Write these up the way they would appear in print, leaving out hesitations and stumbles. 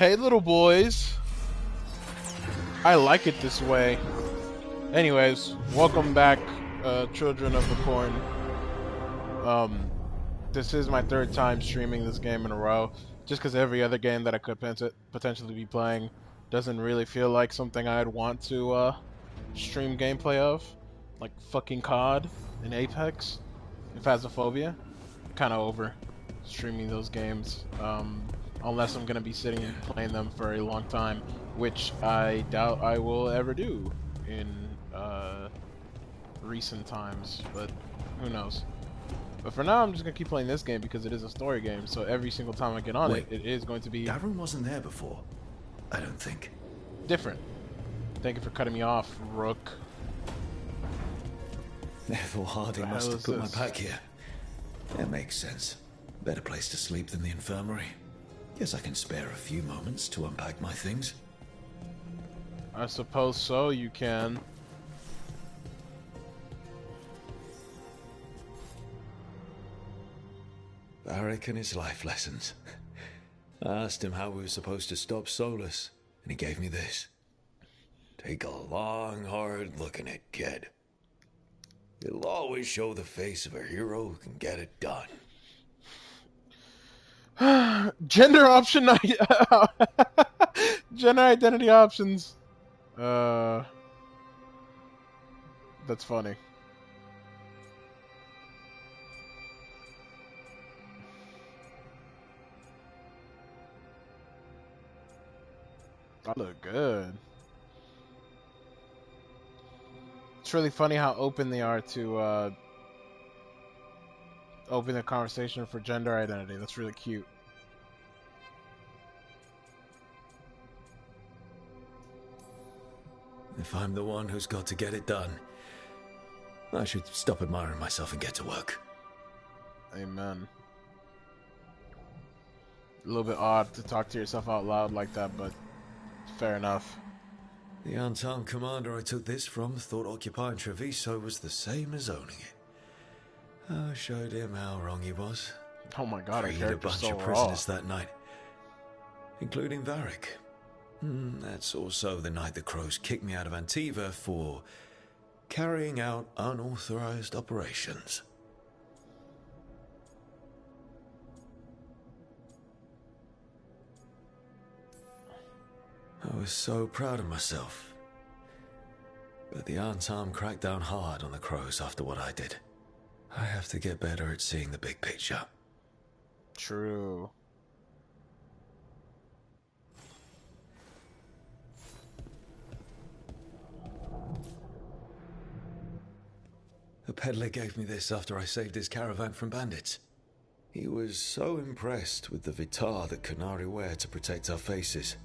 Hey, little boys. I like it this way. Anyways, welcome back, children of the corn. Um, this is my third time streaming this game in a row, just because every other game that I could potentially be playing doesn't really feel like something I'd want to stream gameplay of, like fucking COD and Apex and Phasmophobia. Kind of over streaming those games, unless I'm gonna be sitting and playing them for a long time, which I doubt I will ever do in recent times, but who knows. But for now, I'm just gonna keep playing this game because it is a story game, so every single time I get on it, it is going to be... Gavin wasn't there before, I don't think. different. Thank you for cutting me off, Rook. Therefore, Hardy must have put my pack here. That makes sense. Better place to sleep than the infirmary. Guess I can spare a few moments to unpack my things. I suppose so, you can. Varric and his life lessons. I asked him how we were supposed to stop Solus, and he gave me this. Take a long, hard look at it, kid. It'll always show the face of a hero who can get it done. Gender option gender identity options. That's funny. I look good. It's really funny how open they are to open the conversation for gender identity. That's really cute. If I'm the one who's got to get it done, I should stop admiring myself and get to work. Amen. A little bit odd to talk to yourself out loud like that, but fair enough. The unarmed commander I took this from thought occupying Treviso was the same as owning it. I showed him how wrong he was. Oh my god, Freed a bunch of prisoners that night, including Varric. That's also the night the Crows kicked me out of Antiva for carrying out unauthorized operations. I was so proud of myself. But the Arm cracked down hard on the Crows after what I did. I have to get better at seeing the big picture. True. The peddler gave me this after I saved his caravan from bandits. He was so impressed with the vitar that Qunari wear to protect our faces,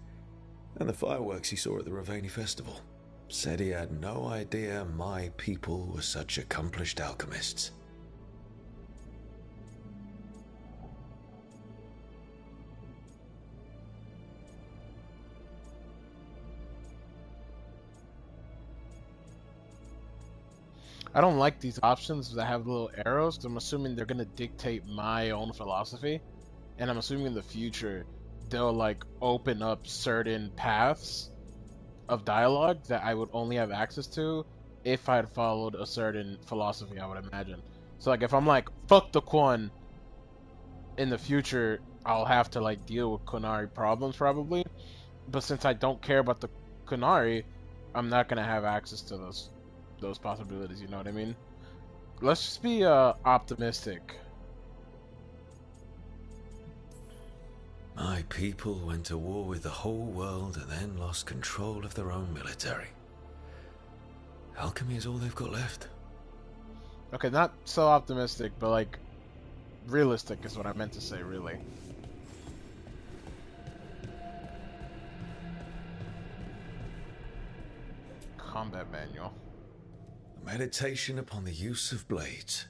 and the fireworks he saw at the Ravani festival. Said he had no idea my people were such accomplished alchemists. I don't like these options that have little arrows. I'm assuming they're gonna dictate my own philosophy, and I'm assuming in the future they'll like open up certain paths of dialogue that I would only have access to if I had followed a certain philosophy, I would imagine. So like if I'm like fuck the Quan in the future, I'll have to like deal with Qunari problems probably. But since I don't care about the Qunari, I'm not gonna have access to those possibilities, you know what I mean? Let's just be optimistic. My people went to war with the whole world and then lost control of their own military. Alchemy is all they've got left. Okay, not so optimistic, but like realistic is what I meant to say, really. Combat manual. Meditation upon the use of blades.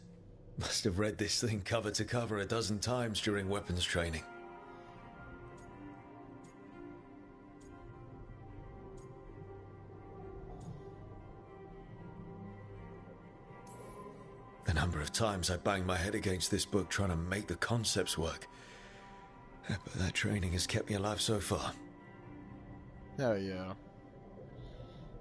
Must have read this thing cover to cover a dozen times during weapons training. The number of times I banged my head against this book trying to make the concepts work. But that training has kept me alive so far. Hell yeah.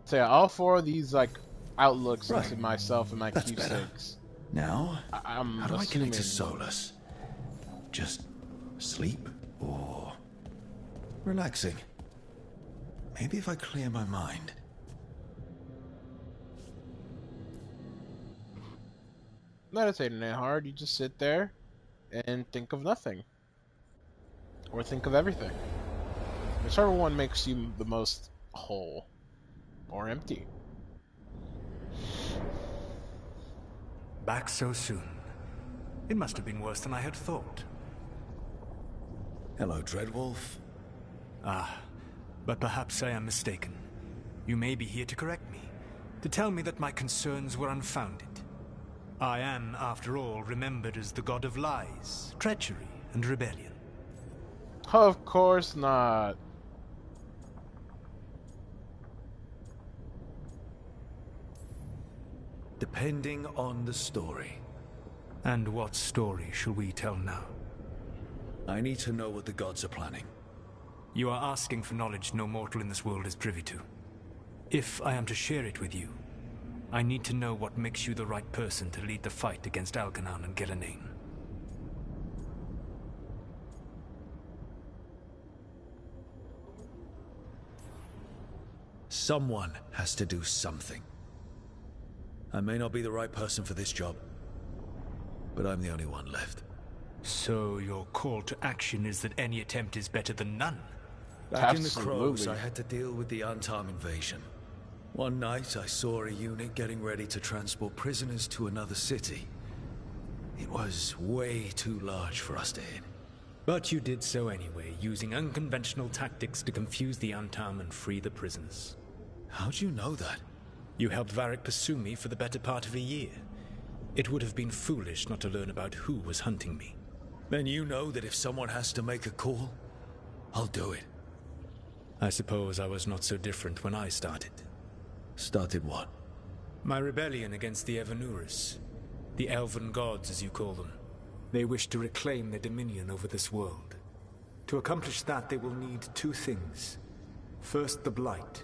So yeah, all four of these like outlooks Right. into myself and my That's better. keepsakes. Now, I'm how do I connect to assuming Solus? Just sleep or relaxing? Maybe if I clear my mind. meditating ain't hard. You just sit there and think of nothing. Or think of everything. Whichever one makes you the most whole. Or empty. Back so soon. It must have been worse than I had thought. Hello, Dreadwolf. Ah, but perhaps I am mistaken. You may be here to correct me, to tell me that my concerns were unfounded. I am, after all, remembered as the god of lies, treachery, and rebellion. Of course not. Depending on the story. And what story shall we tell now? I need to know what the gods are planning. You are asking for knowledge no mortal in this world is privy to. If I am to share it with you, I need to know what makes you the right person to lead the fight against Algernon and Gillenane. Someone has to do something. I may not be the right person for this job, but I'm the only one left. So your call to action is that any attempt is better than none? Back in the Crows, Absolutely. I had to deal with the Antarm invasion. One night, I saw a unit getting ready to transport prisoners to another city. It was way too large for us to hit. But you did so anyway, using unconventional tactics to confuse the Antarm and free the prisoners. How'd you know that? You helped Varric pursue me for the better part of a year. It would have been foolish not to learn about who was hunting me. Then you know that if someone has to make a call, I'll do it. I suppose I was not so different when I started. Started what? My rebellion against the Evanuris. The Elven Gods, as you call them. They wish to reclaim their dominion over this world. To accomplish that, they will need two things. First, the Blight.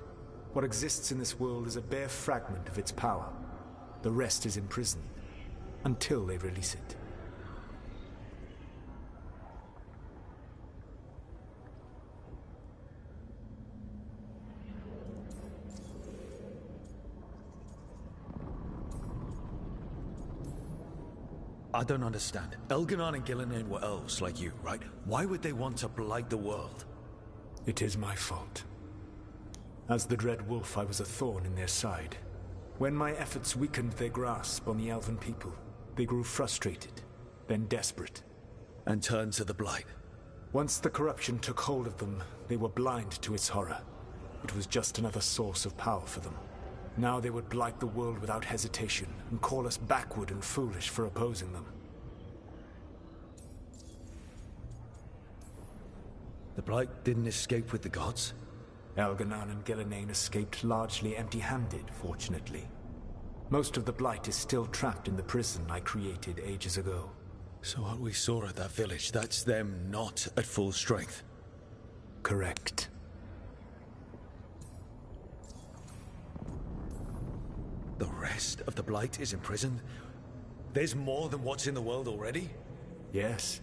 What exists in this world is a bare fragment of its power. The rest is imprisoned, until they release it. I don't understand. Elganon and Gillenane were elves like you, right? Why would they want to blight the world? It is my fault. As the Dread Wolf, I was a thorn in their side. When my efforts weakened their grasp on the Elven people, they grew frustrated, then desperate. And turned to the blight. Once the corruption took hold of them, they were blind to its horror. It was just another source of power for them. Now they would blight the world without hesitation, and call us backward and foolish for opposing them. The blight didn't escape with the gods? Algernon and Gillenane escaped largely empty-handed, fortunately. Most of the Blight is still trapped in the prison I created ages ago. So what we saw at that village, that's them not at full strength? Correct. The rest of the blight is imprisoned? There's more than what's in the world already? Yes.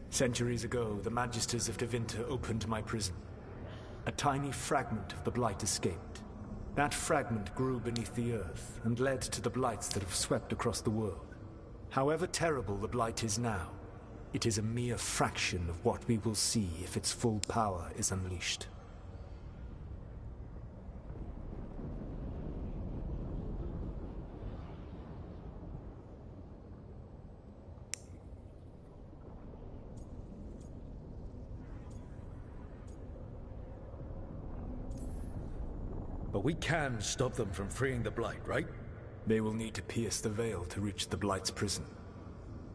Centuries ago, the Magisters of Tevinter opened my prison. A tiny fragment of the Blight escaped. That fragment grew beneath the earth and led to the Blights that have swept across the world. However terrible the Blight is now, it is a mere fraction of what we will see if its full power is unleashed. But we can stop them from freeing the blight, right? They will need to pierce the veil to reach the Blight's prison.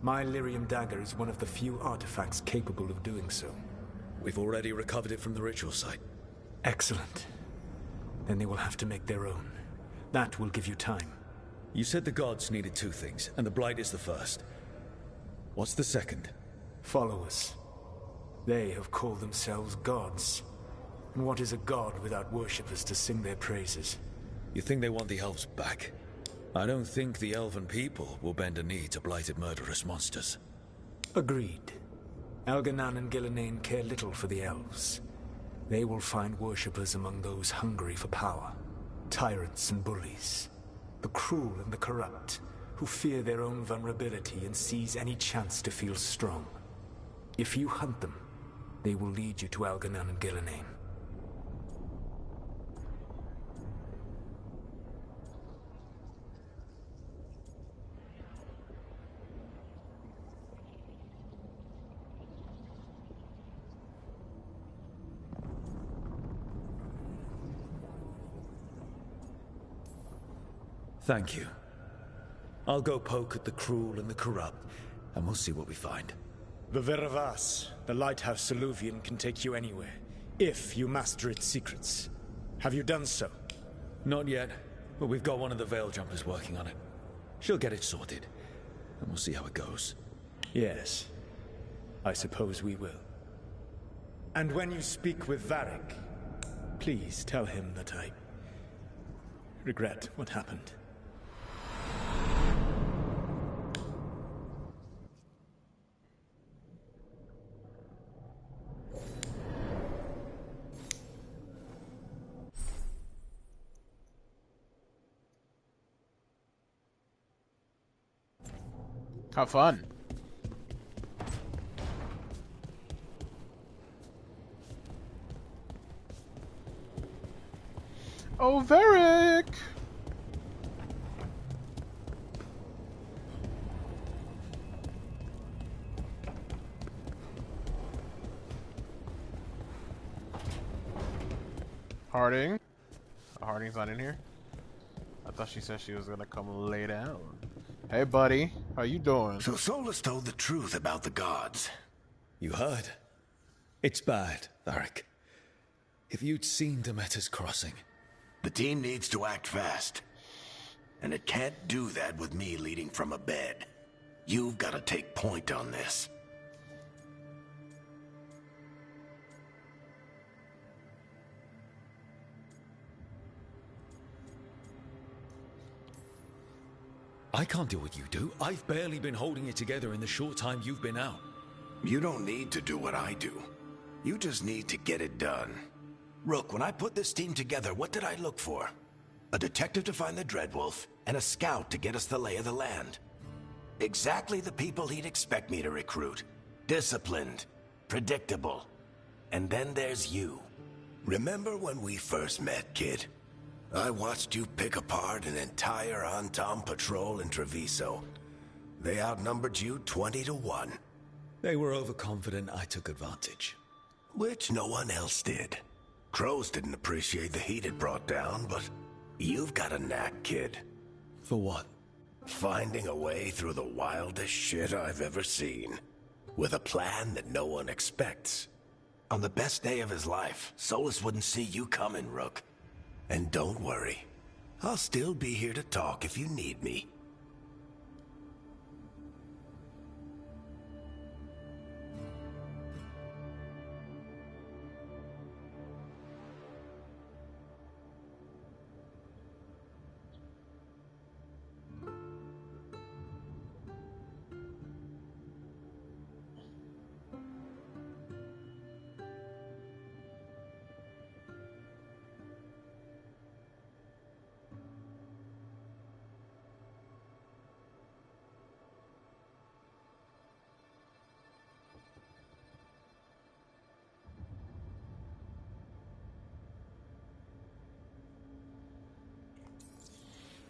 My Lyrium dagger is one of the few artifacts capable of doing so. We've already recovered it from the ritual site. Excellent. Then they will have to make their own. That will give you time. You said the gods needed two things, and the blight is the first. What's the second? Followers. They have called themselves gods. And what is a god without worshippers to sing their praises? You think they want the elves back? I don't think the elven people will bend a knee to blighted murderous monsters. Agreed. Elganan and Gillenane care little for the elves. They will find worshippers among those hungry for power. Tyrants and bullies. The cruel and the corrupt, who fear their own vulnerability and seize any chance to feel strong. If you hunt them, they will lead you to Elganan and Gillenane. Thank you. I'll go poke at the cruel and the corrupt, and we'll see what we find. The Veravas, the lighthouse Soluvian, can take you anywhere, if you master its secrets. Have you done so? Not yet, but we've got one of the Veil Jumpers working on it. She'll get it sorted, and we'll see how it goes. Yes, I suppose we will. And when you speak with Varric, please tell him that I regret what happened. How fun. Oh, Varric! Harding? Harding's not in here? I thought she said she was gonna come lay down. Hey, buddy. How you doing? So Solus told the truth about the gods. You heard? It's bad, Varric. If you'd seen Demeter's crossing... The team needs to act fast. And it can't do that with me leading from a bed. You've got to take point on this. I can't do what you do. I've barely been holding it together in the short time you've been out. You don't need to do what I do. You just need to get it done. Rook, when I put this team together, what did I look for? A detective to find the Dreadwolf, and a scout to get us the lay of the land. Exactly the people he'd expect me to recruit. Disciplined, predictable. And then there's you. Remember when we first met, kid? I watched you pick apart an entire Antam patrol in Treviso. They outnumbered you 20 to 1. They were overconfident. I took advantage. Which no one else did. Crows didn't appreciate the heat it brought down, but you've got a knack, kid. For what? Finding a way through the wildest shit I've ever seen. With a plan that no one expects. On the best day of his life, Solus wouldn't see you coming, Rook. And don't worry. I'll still be here to talk if you need me.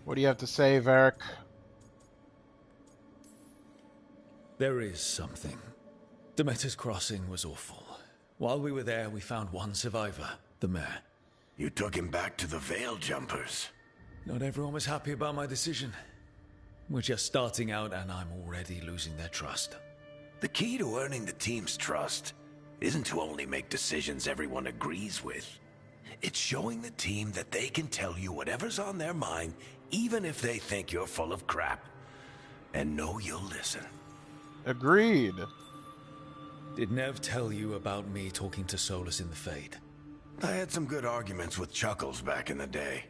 What do you have to say, Varric? There is something. Demeter's crossing was awful. While we were there, we found one survivor, the mayor. You took him back to the Veil Jumpers. Not everyone was happy about my decision. We're just starting out and I'm already losing their trust. The key to earning the team's trust isn't to only make decisions everyone agrees with. It's showing the team that they can tell you whatever's on their mind, even if they think you're full of crap. And know you'll listen. Agreed. Did Nev tell you about me talking to Solus in the Fade? I had some good arguments with Chuckles back in the day.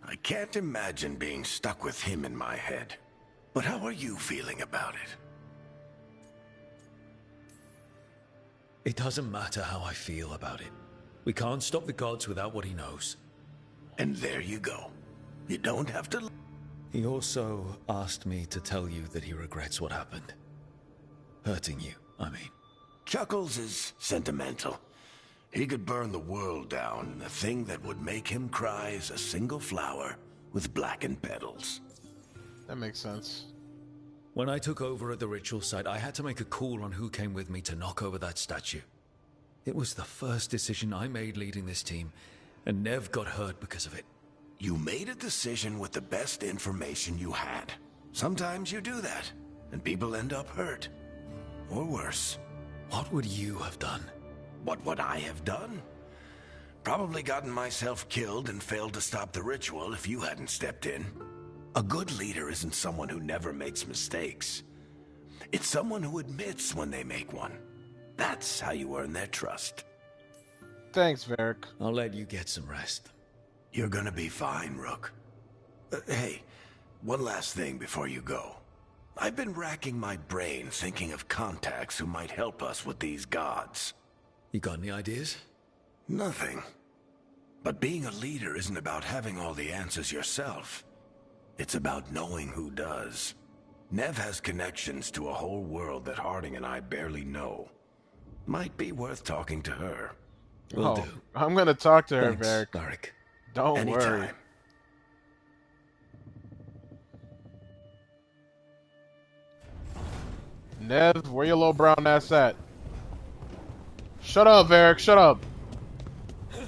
I can't imagine being stuck with him in my head. But how are you feeling about it? It doesn't matter how I feel about it. We can't stop the gods without what he knows. And there you go. You don't have to... He also asked me to tell you that he regrets what happened. Hurting you, I mean. Chuckles is sentimental. He could burn the world down, and the thing that would make him cry is a single flower with blackened petals. That makes sense. When I took over at the ritual site, I had to make a call on who came with me to knock over that statue. It was the first decision I made leading this team, and Nev got hurt because of it. You made a decision with the best information you had. Sometimes you do that, and people end up hurt. Or worse. What would you have done? What would I have done? Probably gotten myself killed and failed to stop the ritual if you hadn't stepped in. A good leader isn't someone who never makes mistakes. It's someone who admits when they make one. That's how you earn their trust. Thanks, Varric. I'll let you get some rest. You're gonna be fine, Rook. Hey, one last thing before you go. I've been racking my brain thinking of contacts who might help us with these gods. You got any ideas? Nothing. But being a leader isn't about having all the answers yourself. It's about knowing who does. Nev has connections to a whole world that Harding and I barely know. Might be worth talking to her. Will do. I'm gonna talk to her, Thanks, Varric. Varric. Don't Anytime. worry. Nev, where your little brown ass at? Shut up, Varric, shut up! Where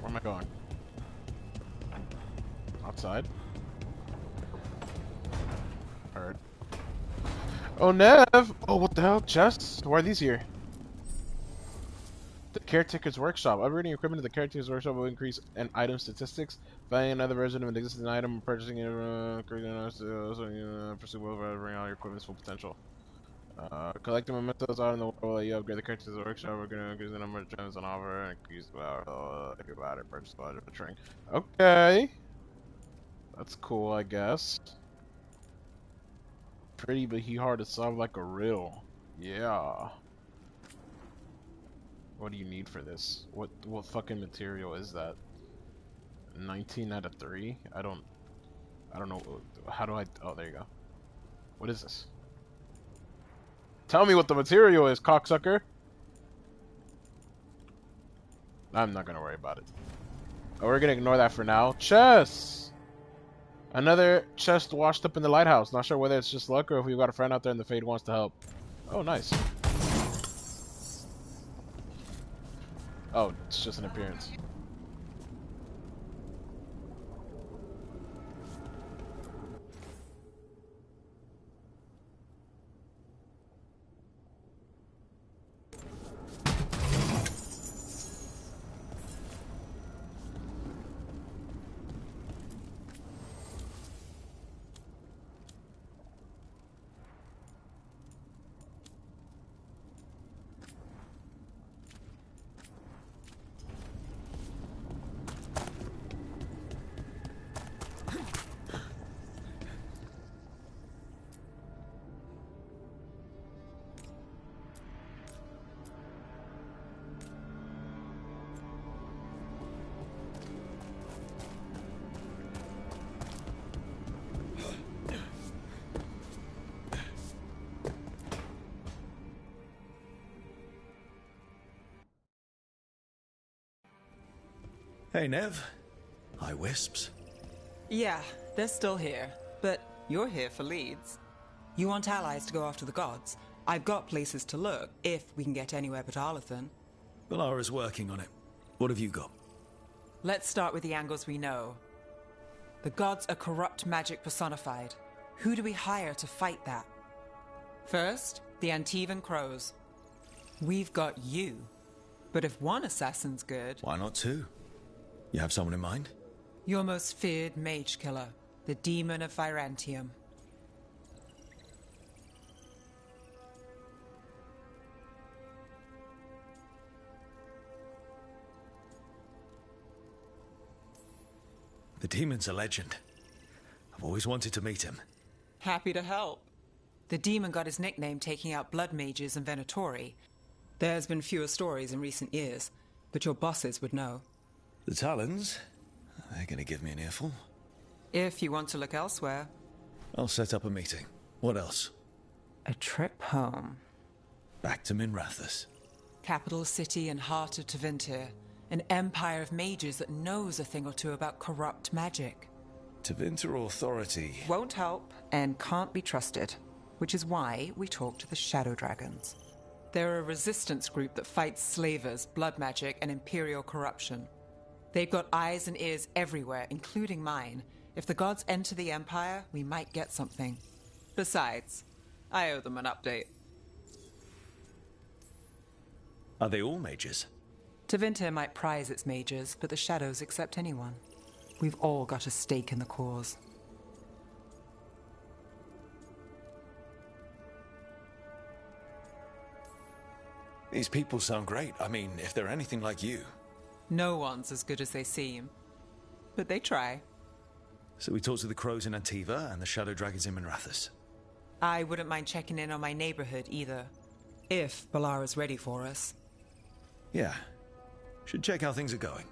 am I going? Outside? Heard. Oh, Nev! Oh, what the hell? Chests? Why are these here? The Caretaker's Workshop. Upgrading equipment to the Caretaker's Workshop will increase an item statistics. Buying another version of an existing item, purchasing it, pursue both bring all your equipment's full potential. Collecting mementos out in the world will let you upgrade the Caretaker's Workshop. We're going to increase the number of gems on offer and increase the power. Think about it. Purchase larger of a ring. Okay. That's cool, I guess. Pretty, but he hard to solve like a riddle. Yeah. What do you need for this? What fucking material is that? 19 out of 3? I don't know. How do I... Oh, there you go. What is this? Tell me what the material is, cocksucker! I'm not gonna worry about it. Oh, we're gonna ignore that for now. Chest! Another chest washed up in the lighthouse. Not sure whether it's just luck or if we've got a friend out there and the Fade wants to help. Oh, nice. Oh, it's just an appearance. Hey, Nev. Hi, Wisps. Yeah, they're still here, but you're here for leads. You want allies to go after the gods? I've got places to look, if we can get anywhere but Arlathan. Valara's working on it. What have you got? Let's start with the angles we know. The gods are corrupt magic personified. Who do we hire to fight that? First, the Antivan Crows. We've got you. But if one assassin's good... Why not two? You have someone in mind? Your most feared mage killer, the Demon of Virantium. The demon's a legend. I've always wanted to meet him. Happy to help. The demon got his nickname taking out blood mages and Venatori. There's been fewer stories in recent years, but your bosses would know. The Talons? They're gonna give me an earful. If you want to look elsewhere. I'll set up a meeting. What else? A trip home. Back to Minrathous. Capital city and heart of Tevinter. An empire of mages that knows a thing or two about corrupt magic. Tevinter Authority. Won't help and can't be trusted, which is why we talk to the Shadow Dragons. They're a resistance group that fights slavers, blood magic, and imperial corruption. They've got eyes and ears everywhere, including mine. If the gods enter the Empire, we might get something. Besides, I owe them an update. Are they all mages? Tevinter might prize its mages, but the Shadows accept anyone. We've all got a stake in the cause. These people sound great. I mean, if they're anything like you. No one's as good as they seem. But they try. So we talk to the crows in Antiva and the shadow dragons in Minrathous. I wouldn't mind checking in on my neighborhood either. If Balara's ready for us. Yeah. Should check how things are going.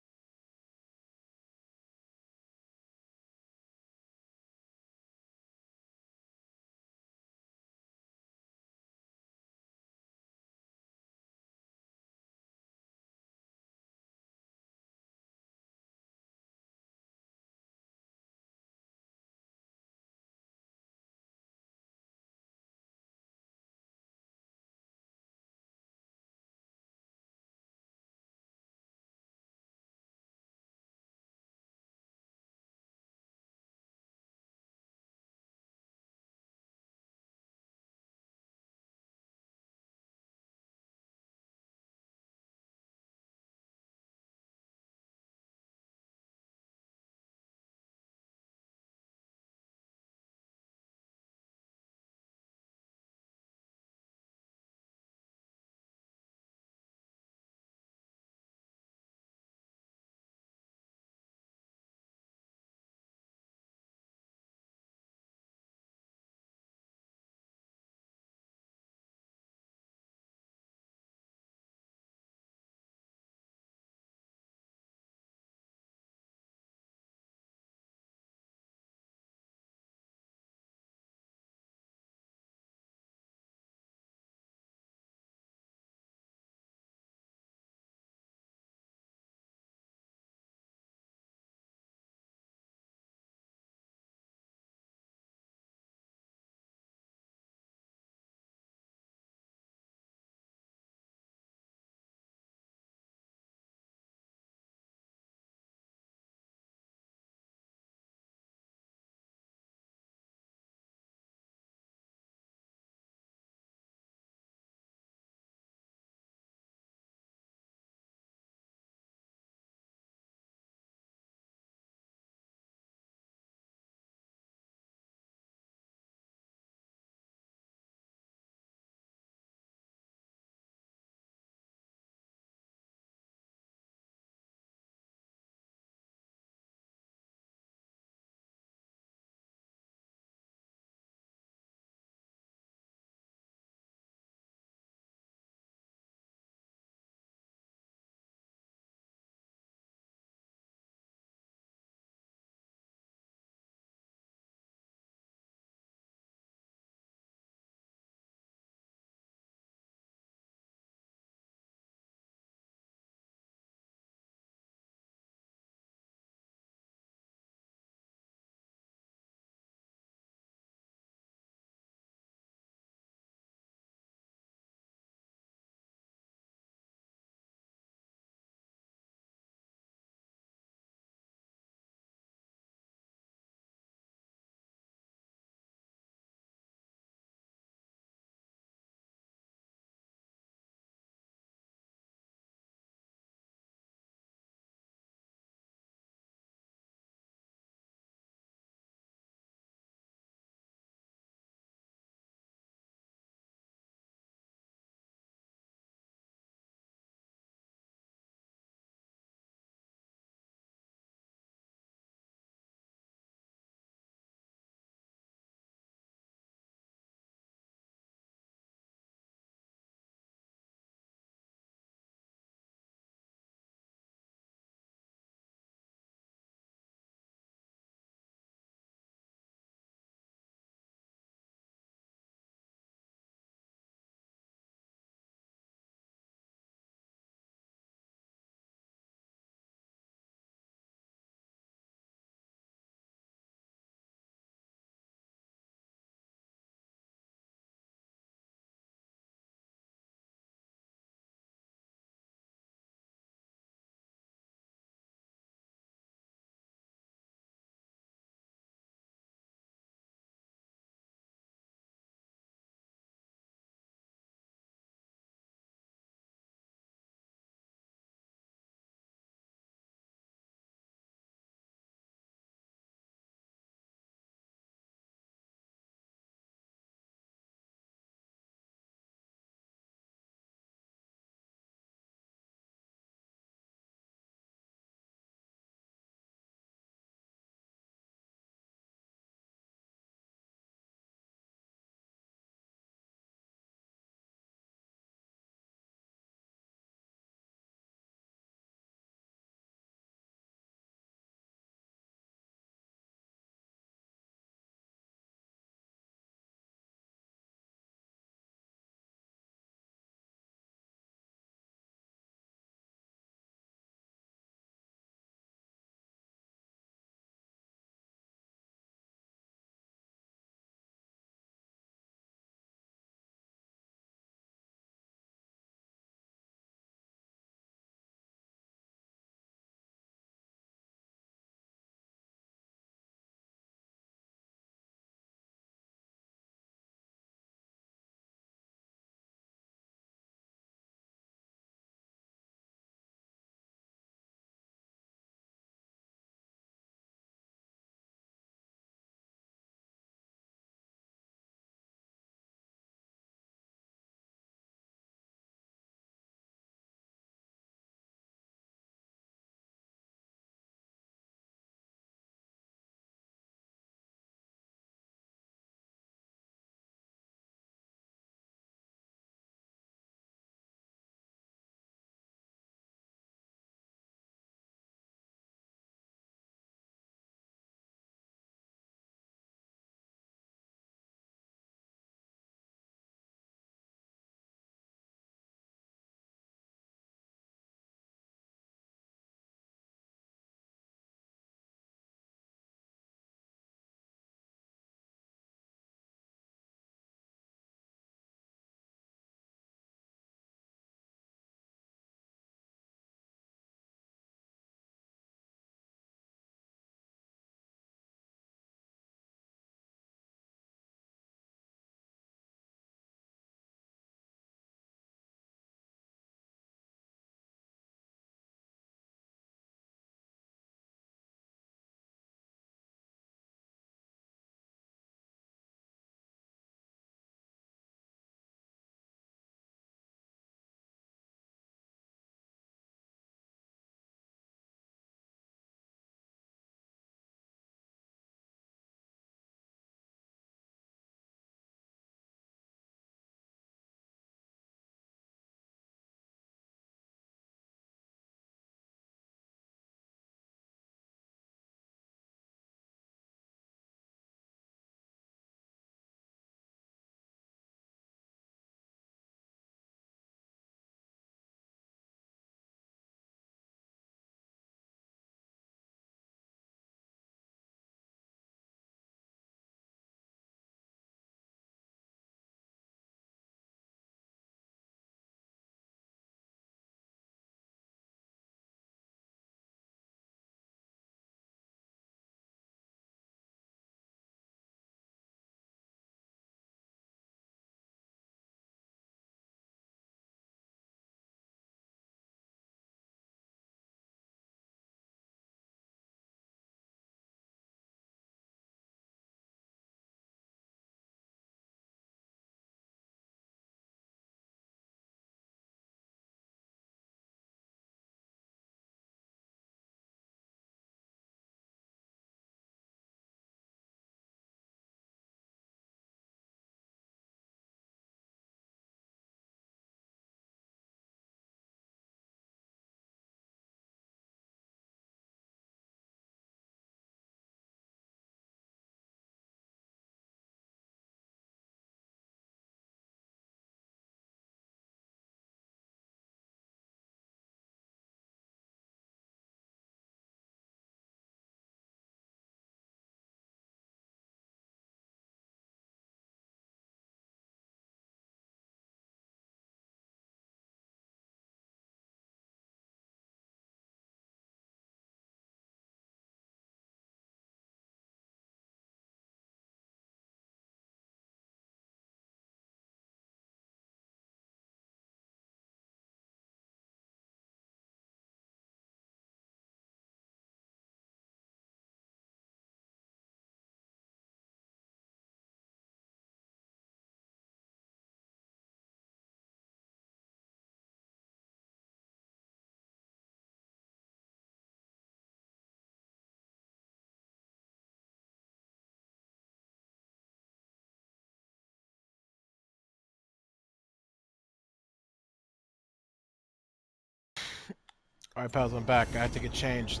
Alright, pals, I'm back. I had to get changed.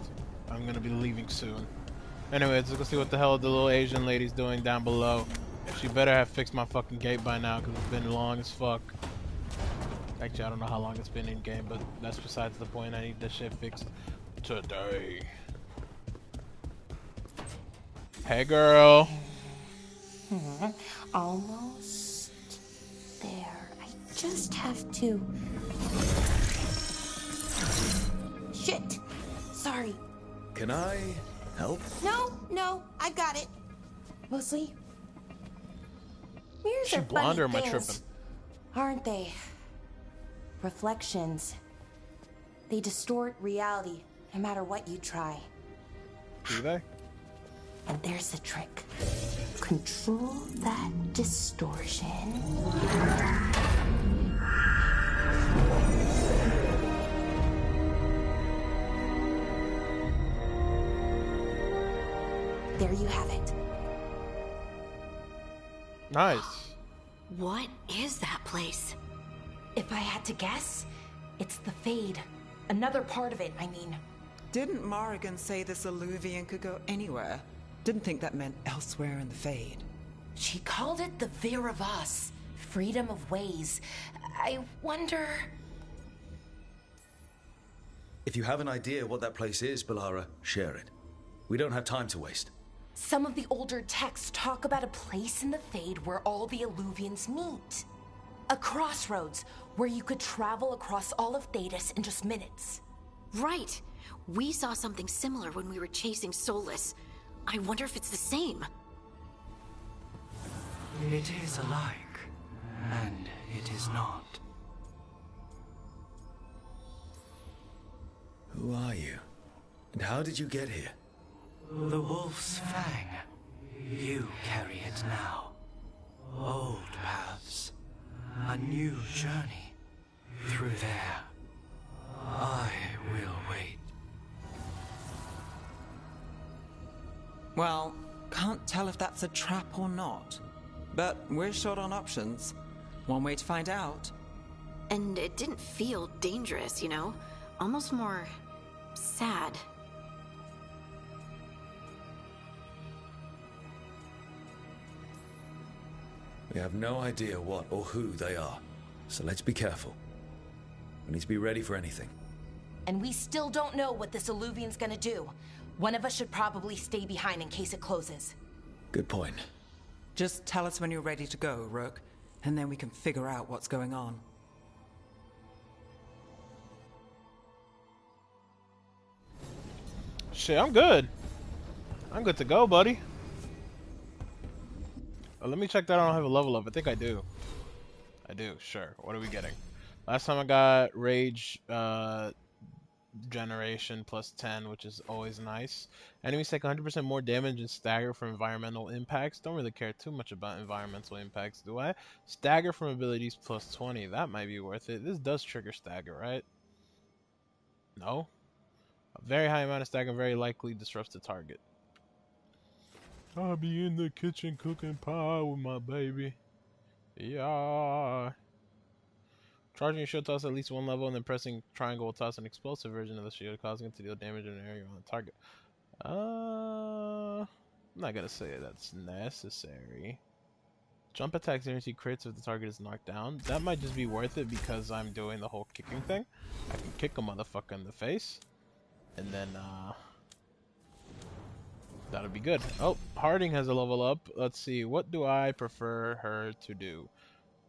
I'm gonna be leaving soon. Anyways, let's go see what the hell the little Asian lady's doing down below. She better have fixed my fucking gate by now, because it's been long as fuck. Actually, I don't know how long it's been in game, but that's besides the point. I need this shit fixed today. Hey, girl. Almost there. I just have to... Shit! Sorry. Can I help? No, I got it. Mostly, mirrors She are blonde funny or am I things, tripping? aren't they? Reflections. They distort reality, no matter what you try. Do they? And there's the trick. Control that distortion. There you have it. Nice. What is that place? If I had to guess, it's the Fade. Another part of it, I mean. Didn't Morrigan say this Illuvian could go anywhere? Didn't think that meant elsewhere in the Fade. She called it the Vir of Us. Freedom of ways. I wonder... If you have an idea what that place is, Balara, share it. We don't have time to waste. Some of the older texts talk about a place in the Fade where all the Illuvians meet. A crossroads where you could travel across all of Thedas in just minutes. Right. We saw something similar when we were chasing Solus. I wonder if it's the same. It is alike, and it is not. Who are you? And how did you get here? The Wolf's Fang. You carry it now. Old paths. A new journey. Through there. I will wait. Well, can't tell if that's a trap or not. But we're short on options. One way to find out. And it didn't feel dangerous, you know? Almost more... sad. We have no idea what or who they are, so let's be careful. We need to be ready for anything. And we still don't know what this Illuvian's gonna do. One of us should probably stay behind in case it closes. Good point. Just tell us when you're ready to go, Rook, and then we can figure out what's going on. Shit, I'm good. I'm good to go, buddy. Let me check that I don't have a level up. I think I do. I do, sure. What are we getting? Last time I got Rage Generation plus 10, which is always nice. Enemies take 100% more damage and stagger from environmental impacts. Don't really care too much about environmental impacts, do I? Stagger from abilities plus 20. That might be worth it. This does trigger stagger, right? No? A very high amount of stagger very likely disrupts the target. I'll be in the kitchen cooking pie with my baby. Yeah. Charging your shield toss at least one level and then pressing triangle will toss an explosive version of the shield, causing it to deal damage in an area on the target. I'm not gonna say that's necessary. Jump attacks guarantee crits if the target is knocked down. That might just be worth it because I'm doing the whole kicking thing. I can kick a motherfucker in the face. And then, that'll be good. Oh, Harding has a level up. Let's see. What do I prefer her to do?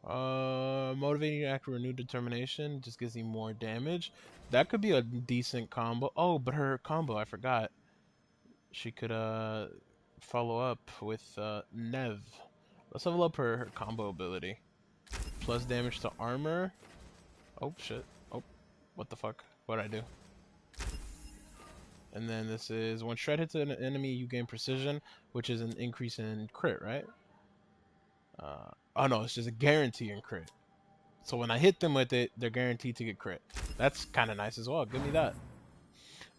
Motivating act, renewed determination. Just gives me more damage. That could be a decent combo. Oh, but her combo, I forgot. She could, follow up with, Nev. Let's level up her combo ability. Plus damage to armor. Oh, shit. Oh, what the fuck? What'd I do? And then this is when shred hits an enemy, you gain precision, which is an increase in crit, right? Oh no, it's just a guarantee in crit. So when I hit them with it, they're guaranteed to get crit. That's kind of nice as well. Give me that.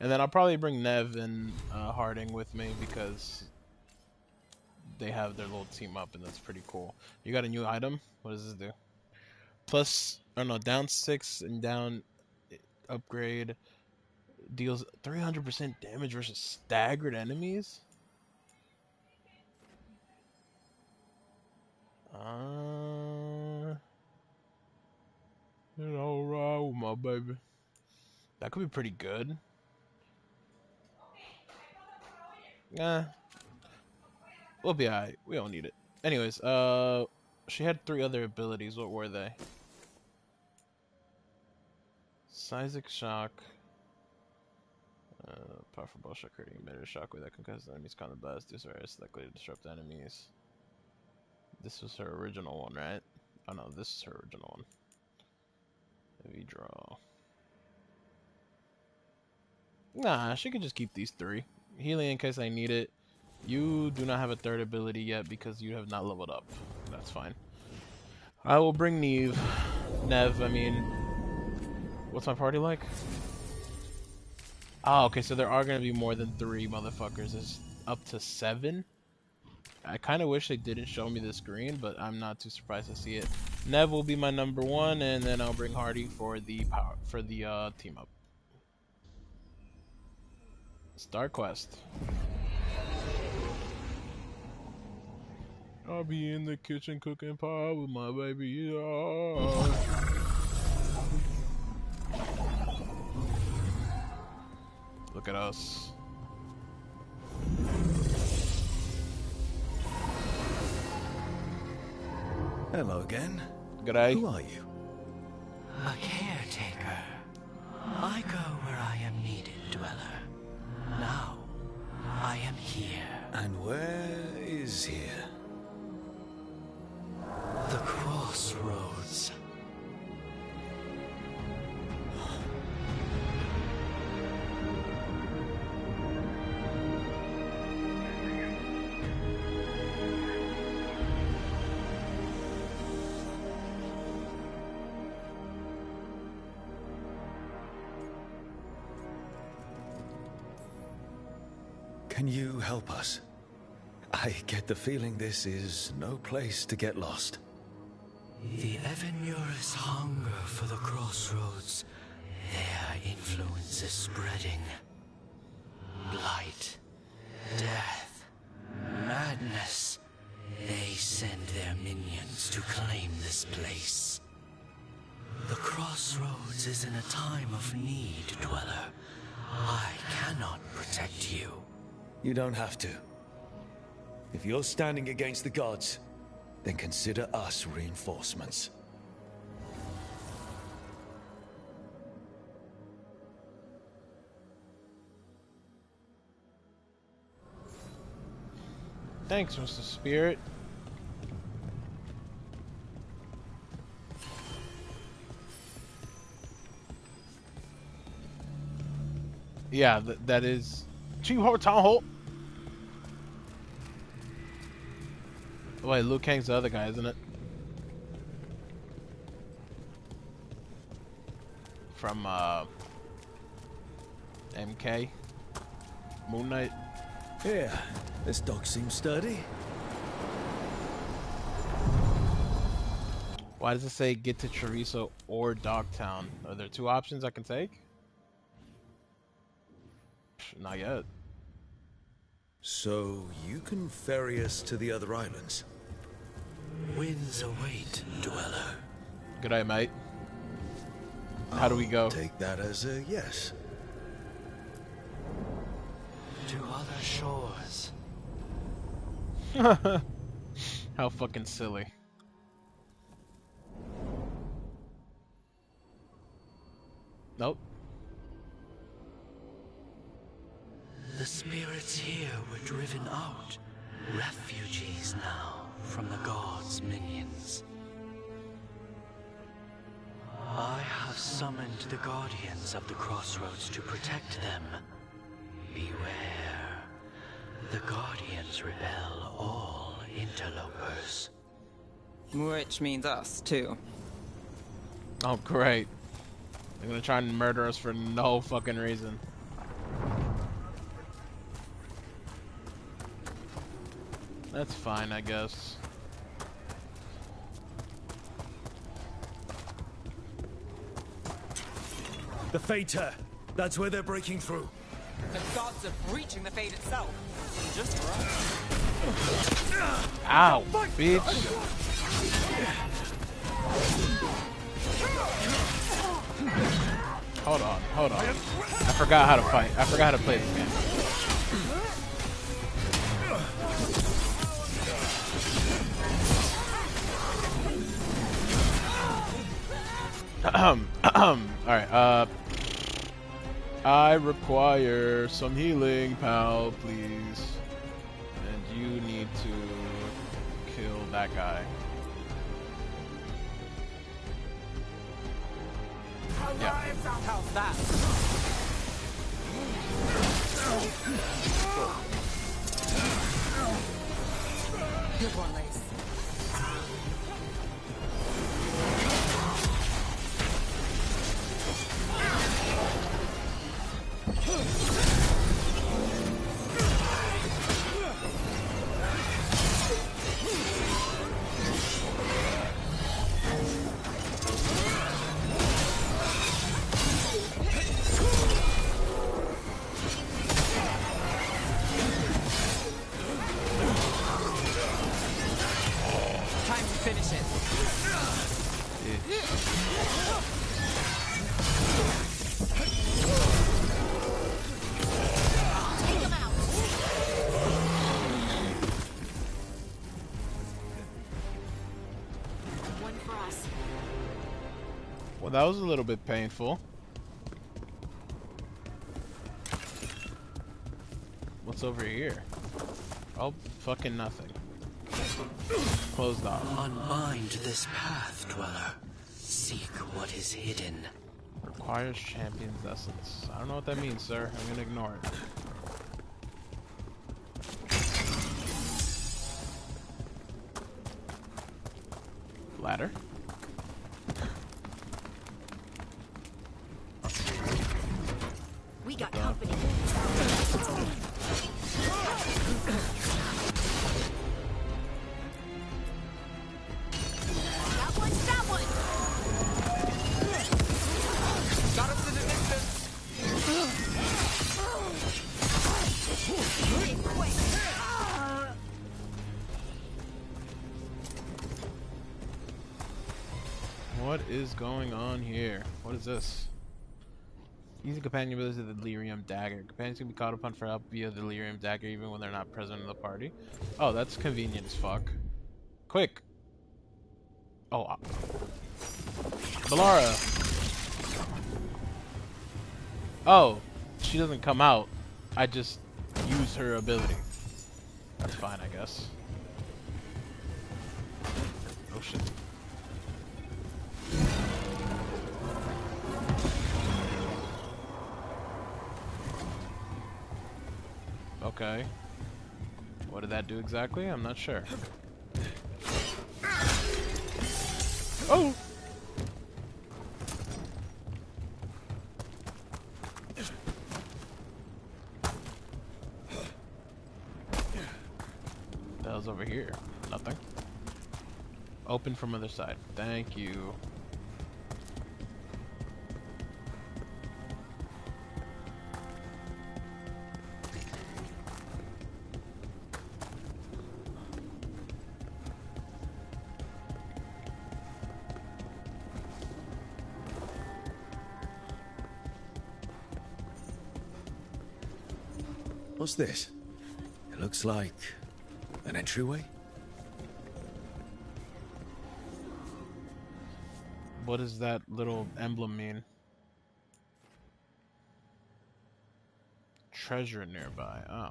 And then I'll probably bring Nev and Harding with me because they have their little team up, and that's pretty cool. You got a new item? What does this do? Plus, I don't know, down 6 and down upgrade. deals 300% damage versus staggered enemies. You know, right with my baby. That could be pretty good. Yeah, we'll be alright. We don't need it. Anyways, she had 3 other abilities. What were they? Seismic Shock. Powerful ball shock creating emitter shockwave that concusses enemies kind blast. This is likely to disrupt enemies. This was her original one, right? Oh no, this is her original one. Heavy draw. Nah, she could just keep these 3. Healing in case I need it. You do not have a 3rd ability yet because you have not leveled up. That's fine. I will bring Neve. I mean, what's my party like? Oh, okay, so there are going to be more than 3 motherfuckers. It's up to 7. I kind of wish they didn't show me the screen, but I'm not too surprised to see it. Nev will be my number 1, and then I'll bring Hardy for the team up. Start quest. I'll be in the kitchen cooking pie with my baby. Yeah. Look at us. Hello again. G'day. Who are you? A caretaker. I go where I am needed, Dweller. Now, I am here. And where is here? The crossroads. Can you help us? I get the feeling this is no place to get lost. The Evanurus hunger for the crossroads. Their influence is spreading. Blight, death, madness. They send their minions to claim this place. The crossroads is in a time of need, Dweller. I cannot protect you. You don't have to. If you're standing against the gods, then consider us reinforcements. Thanks, Mr. Spirit. Yeah, that is Chief Ho Town Hall. Wait, Liu Kang's the other guy, isn't it? From MK Moon Knight. Yeah, this dog seems sturdy. Why does it say get to Chorizo or Dogtown? Are there 2 options I can take? Not yet. So you can ferry us to the other islands? Winds await, Dweller. Good day, mate. How do we go? Take that as a yes. To other shores. How fucking silly. Nope. The spirits here were driven out. Refugees now from the gods' minions. I have summoned the guardians of the crossroads to protect them. Beware. The guardians repel all interlopers. Which means us, too. Oh, great. They're gonna try and murder us for no fucking reason. That's fine, I guess. The Fater! That's where they're breaking through. The gods are breaching the Fade itself. Just for us. Ow, bitch. Hold on. I forgot how to fight. I forgot how to play this game. Alright, I require some healing, pal, please. And you need to kill that guy. Yeah. How's that? Good one, Lace. Well, that was a little bit painful. What's over here? Oh, fucking nothing. Closed off. Unbind this path, Dweller. Seek what is hidden. Requires champion's essence. I don't know what that means, sir. I'm gonna ignore it. Ladder. We got company. That one. Got us in the distance. What is going on here? What is this? Using companion abilities of the Delirium Dagger. Companions can be called upon for help via the Delirium Dagger even when they're not present in the party. Oh, that's convenient as fuck. Quick! Oh, Balara! Oh, she doesn't come out. I just use her ability. That's fine, I guess. Oh shit. Okay. What did that do exactly? I'm not sure. Oh! What the hell's over here? Nothing. Open from other side. Thank you. What's this? It looks like an entryway. What does that little emblem mean? Treasure nearby. Oh.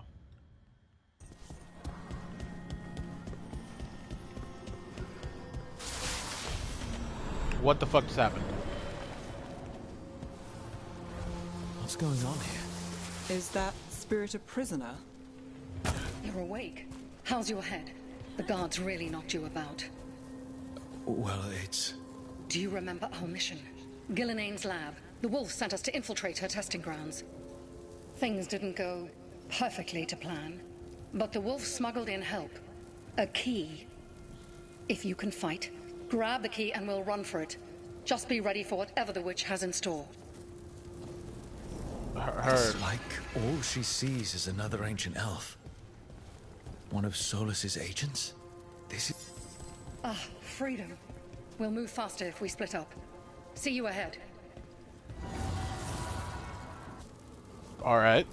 What the fuck just happened? What's going on here? Is that spirit a prisoner? You're awake. How's your head? The guards really knocked you about. Well, it's... Do you remember our mission? Gillenane's lab. The wolf sent us to infiltrate her testing grounds. Things didn't go perfectly to plan, but the wolf smuggled in help. A key. If you can fight, grab the key and we'll run for it. Just be ready for whatever the witch has in store. her. It's like all she sees is another ancient elf. One of Solus's agents? This is... Ah, freedom. We'll move faster if we split up. See you ahead. All right.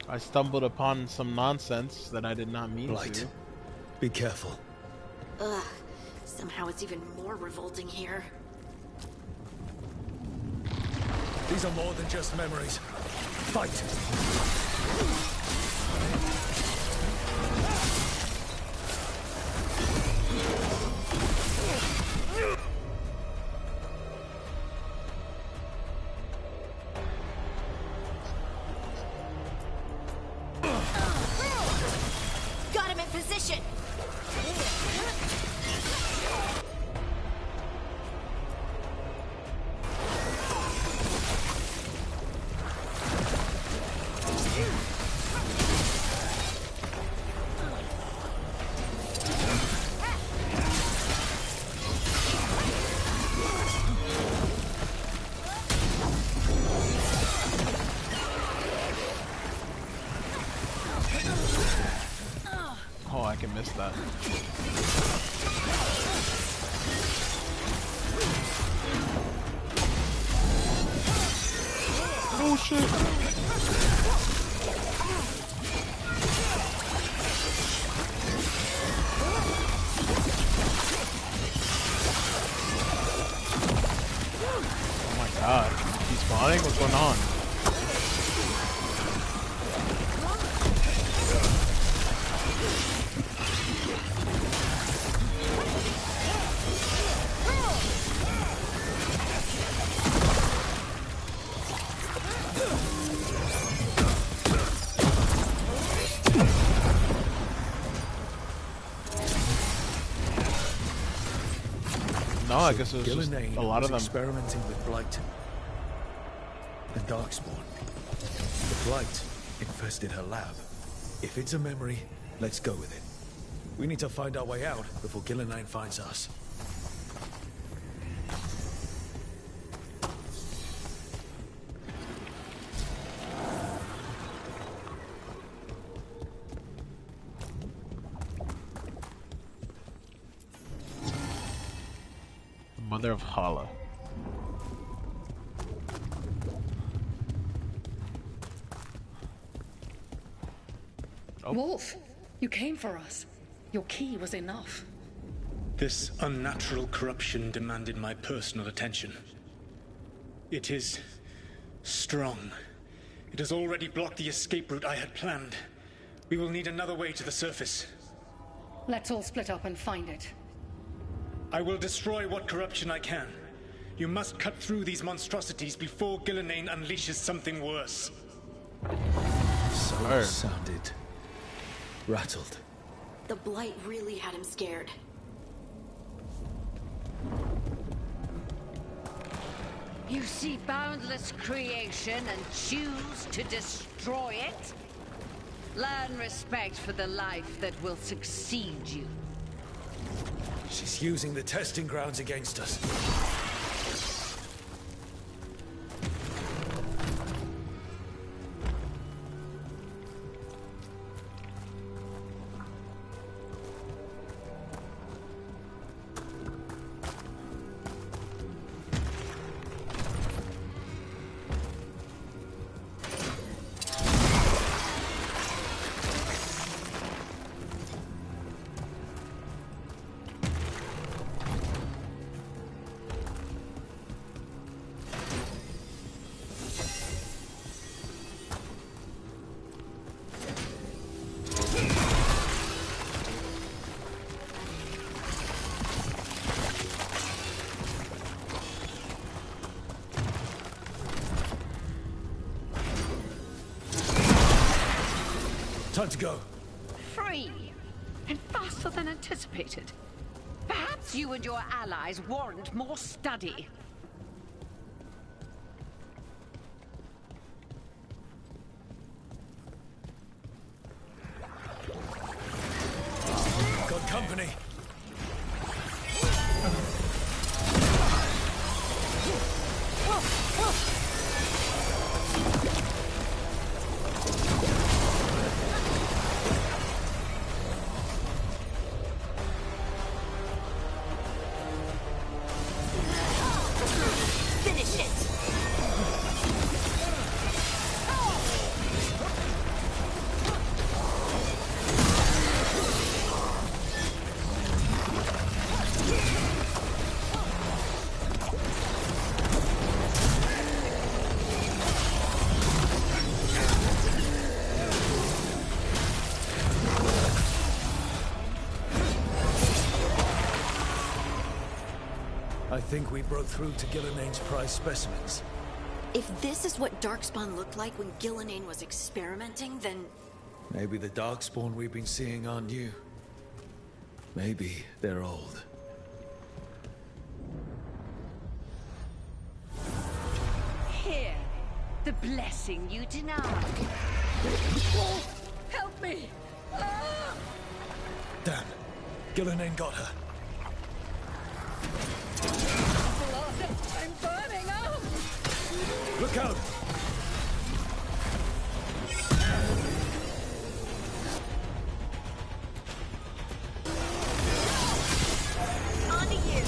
I stumbled upon some nonsense that I did not mean Blight. to. Be careful. Ugh. Somehow it's even more revolting here. These are more than just memories. Fight! Got him in position! Oh, I can miss that. Oh shit! Oh my god. He's spawning? What's going on? No, I guess it was just a lot of them. Experimenting with Blight and Darkspawn. The Blight infested her lab. If it's a memory, let's go with it. We need to find our way out before Gillenane finds us. Mother of Hala. Oh. Wolf, you came for us. Your key was enough. This unnatural corruption demanded my personal attention. It is strong. It has already blocked the escape route I had planned. We will need another way to the surface. Let's all split up and find it. I will destroy what corruption I can. You must cut through these monstrosities before Gillenane unleashes something worse. So sounded rattled. The Blight really had him scared. You see boundless creation and choose to destroy it? Learn respect for the life that will succeed you. She's using the testing grounds against us. Time to go. Free, and faster than anticipated. Perhaps you and your allies warrant more study. Got company. I think we broke through to Gillinane's prize specimens. If this is what Darkspawn looked like when Gillinane was experimenting, then... Maybe the Darkspawn we've been seeing aren't new. Maybe they're old. Here, the blessing you denied. Oh, help me! Ah! Damn. Gillinane got her. Blood! I'm burning out! Look out! Onto you!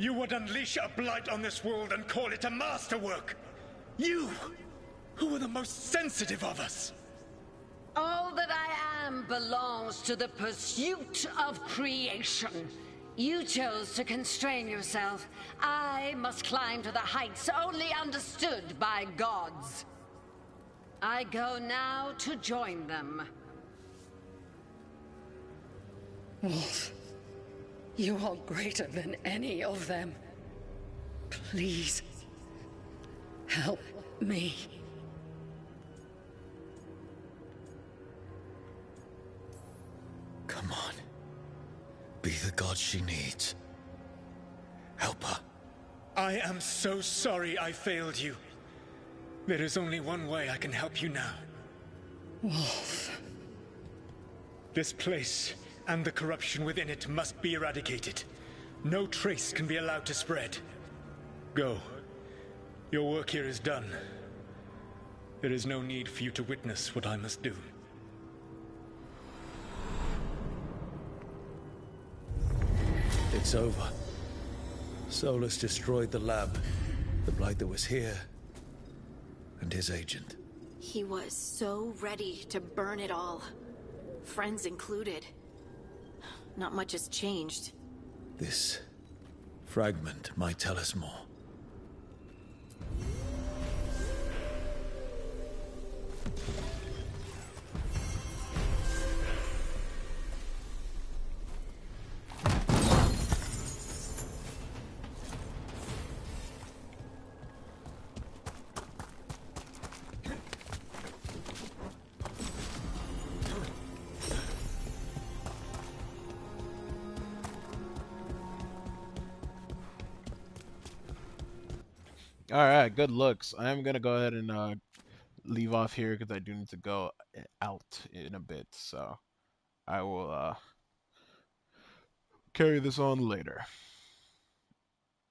You would unleash a blight on this world and call it a masterwork! You, who are the most sensitive of us! All that I am belongs to the pursuit of creation. You chose to constrain yourself. I must climb to the heights only understood by gods. I go now to join them. Wolf, you are greater than any of them. Please, help me. Come on. Be the god she needs. Help her. I am so sorry I failed you. There is only one way I can help you now. Wolf. This place and the corruption within it must be eradicated. No trace can be allowed to spread. Go. Your work here is done. There is no need for you to witness what I must do. It's over. Solus destroyed the lab, the blight that was here, and his agent. He was so ready to burn it all. Friends included. Not much has changed. This fragment might tell us more. Alright, good looks. I'm gonna go ahead and leave off here because I do need to go out in a bit, so I will carry this on later.